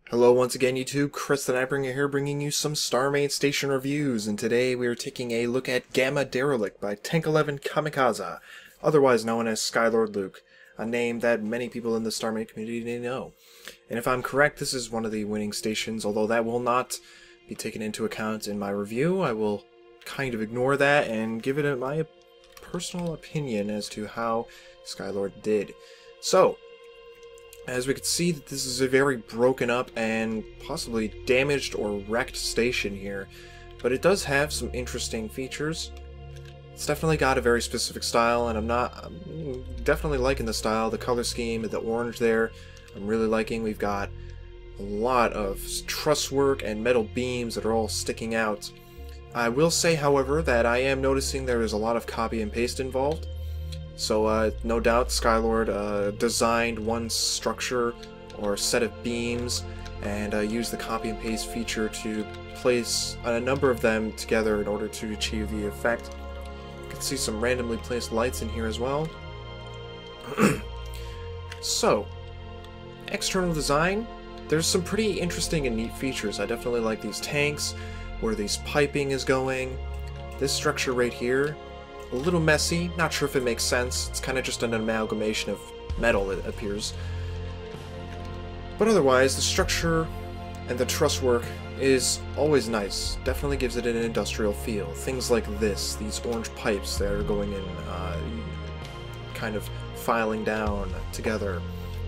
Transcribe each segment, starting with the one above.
Hello once again YouTube, Chris the Nightbringer here bringing you some StarMade station reviews, and today we are taking a look at Gamma Derelict by Tank 11 Kamikaze, otherwise known as SkyLordluke, a name that many people in the StarMade community know. And if I'm correct, this is one of the winning stations, although that will not be taken into account in my review. I will kind of ignore that and give it my personal opinion as to how Skylord did. So, as we can see, that this is a very broken up and possibly damaged or wrecked station here, but it does have some interesting features. It's definitely got a very specific style, and I'm definitely liking the style, the color scheme, the orange there. I'm really liking. We've got a lot of truss work and metal beams that are all sticking out. I will say, however, that I am noticing there is a lot of copy and paste involved. So, no doubt Skylord designed one structure or set of beams and used the copy and paste feature to place a number of them together in order to achieve the effect. You can see some randomly placed lights in here as well. So, external design, there's some pretty interesting and neat features. I definitely like these tanks, where these piping is going. This structure right here, a little messy, not sure if it makes sense. It's kind of just an amalgamation of metal, it appears. But otherwise, the structure and the truss work is always nice. Definitely gives it an industrial feel. Things like this, these orange pipes that are going in, kind of filing down together.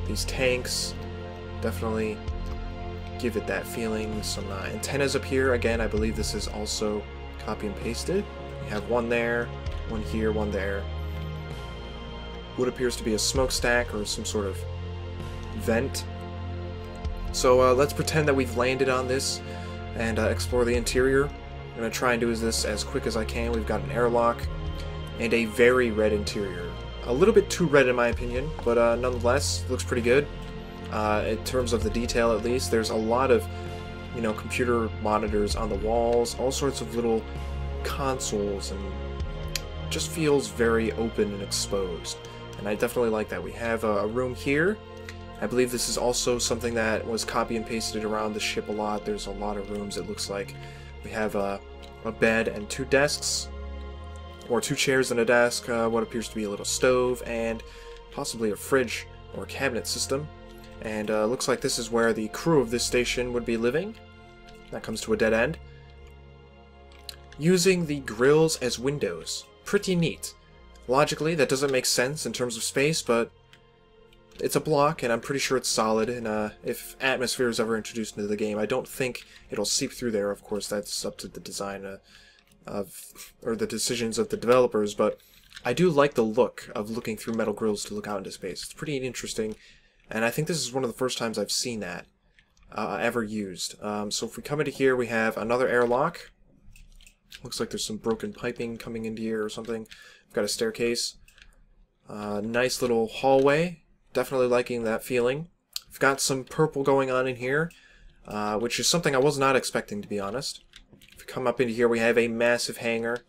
These tanks definitely give it that feeling. Some antennas up here. Again, I believe this is also copy and pasted. We have one there, one here, one there. What appears to be a smokestack or some sort of vent. So let's pretend that we've landed on this and explore the interior. I'm going to try and do this as quick as I can. We've got an airlock and a very red interior. A little bit too red in my opinion, but nonetheless, looks pretty good. In terms of the detail at least, there's a lot of, computer monitors on the walls, all sorts of little consoles, and just feels very open and exposed, and I definitely like that. We have a room here. I believe this is also something that was copy and pasted around the ship a lot. There's a lot of rooms, it looks like. We have a bed and two desks, or two chairs and a desk, what appears to be a little stove, and possibly a fridge or cabinet system. And looks like this is where the crew of this station would be living. That comes to a dead end. Using the grills as windows. Pretty neat. Logically, that doesn't make sense in terms of space, but it's a block, and I'm pretty sure it's solid, and if atmosphere is ever introduced into the game, I don't think it'll seep through there. Of course, that's up to the design or the decisions of the developers, but I do like the look of looking through metal grills to look out into space. It's pretty interesting, and I think this is one of the first times I've seen that ever used. So if we come into here, we have another airlock. Looks like there's some broken piping coming into here or something. We've got a staircase. Nice little hallway. Definitely liking that feeling. We've got some purple going on in here, which is something I was not expecting, to be honest. If we come up into here, we have a massive hangar.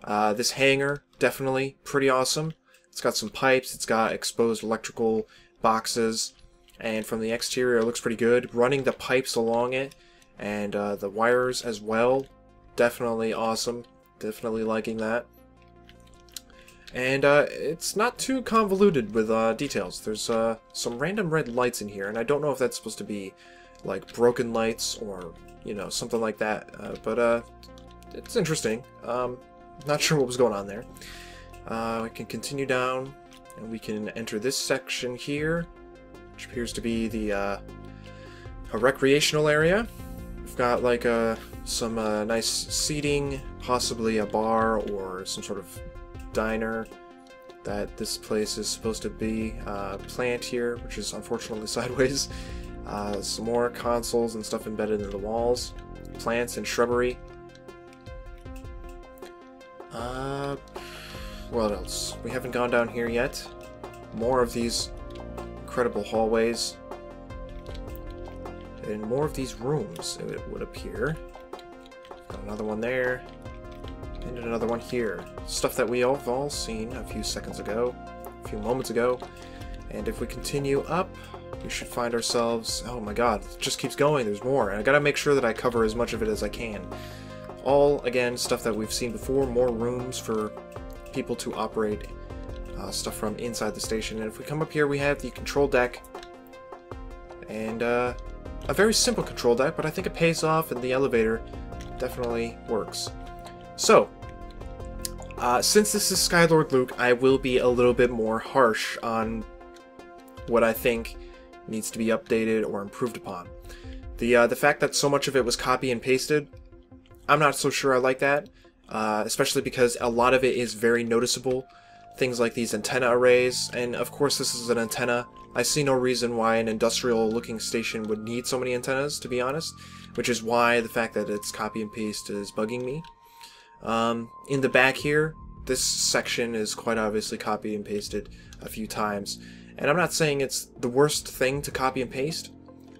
This hangar, definitely pretty awesome. It's got some pipes. It's got exposed electrical boxes. And from the exterior, it looks pretty good. Running the pipes along it and the wires as well. Definitely awesome. Definitely liking that. And it's not too convoluted with details. There's some random red lights in here, and I don't know if that's supposed to be like broken lights or, something like that. But it's interesting. Not sure what was going on there. We can continue down, and we can enter this section here, which appears to be the a recreational area. We've got like some nice seating, possibly a bar or some sort of diner that this place is supposed to be. Plant here, which is unfortunately sideways. Some more consoles and stuff embedded in the walls. Plants and shrubbery. What else? We haven't gone down here yet. More of these incredible hallways. And more of these rooms, it would appear. Got another one there. And another one here. Stuff that we have all seen a few seconds ago. A few moments ago. And if we continue up, we should find ourselves... Oh my god, it just keeps going, there's more. And I gotta make sure that I cover as much of it as I can. All, again, stuff that we've seen before, more rooms for people to operate stuff from inside the station. And if we come up here, we have the control deck. And a very simple control deck, but I think it pays off, and the elevator definitely works. So, since this is Skylord Luke, I will be a little bit more harsh on what I think needs to be updated or improved upon. The fact that so much of it was copy and pasted, I'm not so sure I like that, especially because a lot of it is very noticeable. Things like these antenna arrays, and of course this is an antenna. I see no reason why an industrial-looking station would need so many antennas, to be honest, which is why the fact that it's copy and paste is bugging me. In the back here, this section is quite obviously copy and pasted a few times, and I'm not saying it's the worst thing to copy and paste,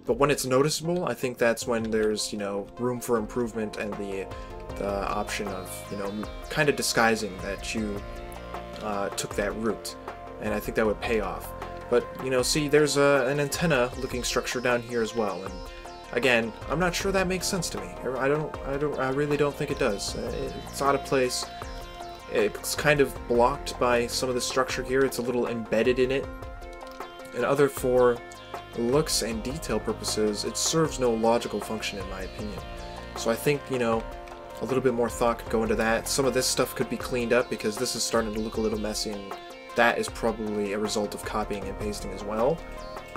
but when it's noticeable, I think that's when there's, you know, room for improvement and the option of, you know, kind of disguising that you took that route, and I think that would pay off. But, you know, see, there's an antenna-looking structure down here as well, and again, I'm not sure that makes sense to me. I really don't think it does. It's out of place. It's kind of blocked by some of the structure here. It's a little embedded in it, and other for looks and detail purposes, it serves no logical function in my opinion. So I think, you know, a little bit more thought could go into that. Some of this stuff could be cleaned up because this is starting to look a little messy, and that is probably a result of copying and pasting as well.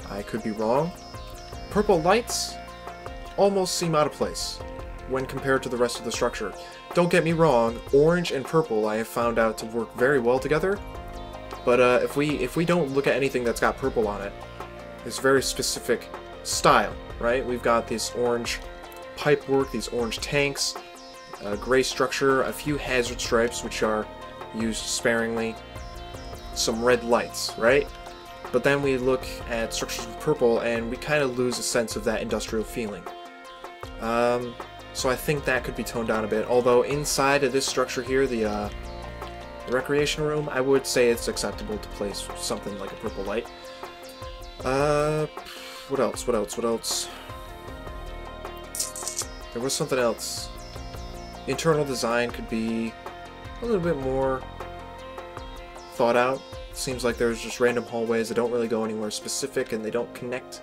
I could be wrong. Purple lights almost seem out of place when compared to the rest of the structure. Don't get me wrong, orange and purple I have found out to work very well together, but if we don't look at anything that's got purple on it, this very specific style, right? We've got this orange pipe work, these orange tanks, gray structure, a few hazard stripes which are used sparingly, some red lights, right? But then we look at structures with purple and we kind of lose a sense of that industrial feeling. So I think that could be toned down a bit, although inside of this structure here, the recreation room, I would say it's acceptable to place something like a purple light. What else? There was something else. Internal design could be a little bit more thought out. Seems like there's just random hallways that don't really go anywhere specific, and they don't connect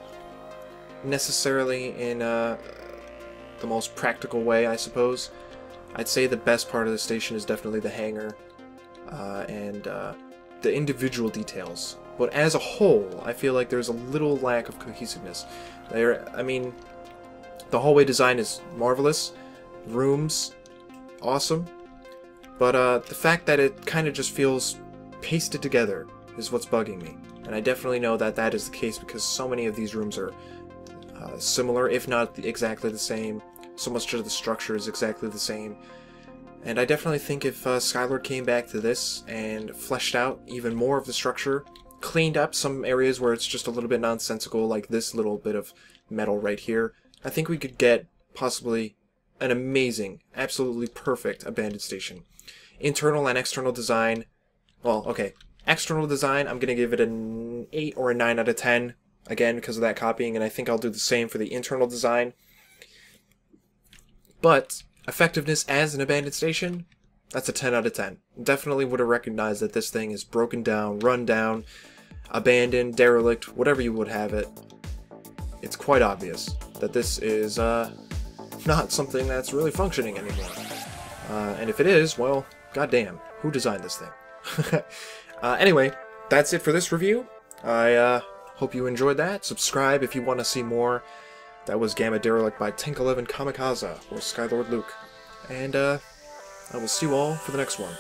necessarily in the most practical way, I suppose. I'd say the best part of the station is definitely the hangar and the individual details. But as a whole, I feel like there's a little lack of cohesiveness. I mean, the hallway design is marvelous. Rooms, awesome. But the fact that it kind of just feels pasted together is what's bugging me. And I definitely know that that is the case because so many of these rooms are similar, if not exactly the same. So much of the structure is exactly the same. And I definitely think if Skylord came back to this and fleshed out even more of the structure, cleaned up some areas where it's just a little bit nonsensical, like this little bit of metal right here, I think we could get possibly an amazing, absolutely perfect abandoned station. Internal and external design, well, okay, external design, I'm going to give it an 8 or a 9 out of 10, again, because of that copying, and I think I'll do the same for the internal design. But effectiveness as an abandoned station, that's a 10 out of 10. Definitely would have recognized that this thing is broken down, run down, abandoned, derelict, whatever you would have it. It's quite obvious that this is not something that's really functioning anymore. And if it is, well, goddamn, who designed this thing? Anyway, that's it for this review. I hope you enjoyed that. Subscribe if you want to see more. That was Gamma Derelict by Tank11 Kamikaze, or Skylord Luke. And I will see you all for the next one.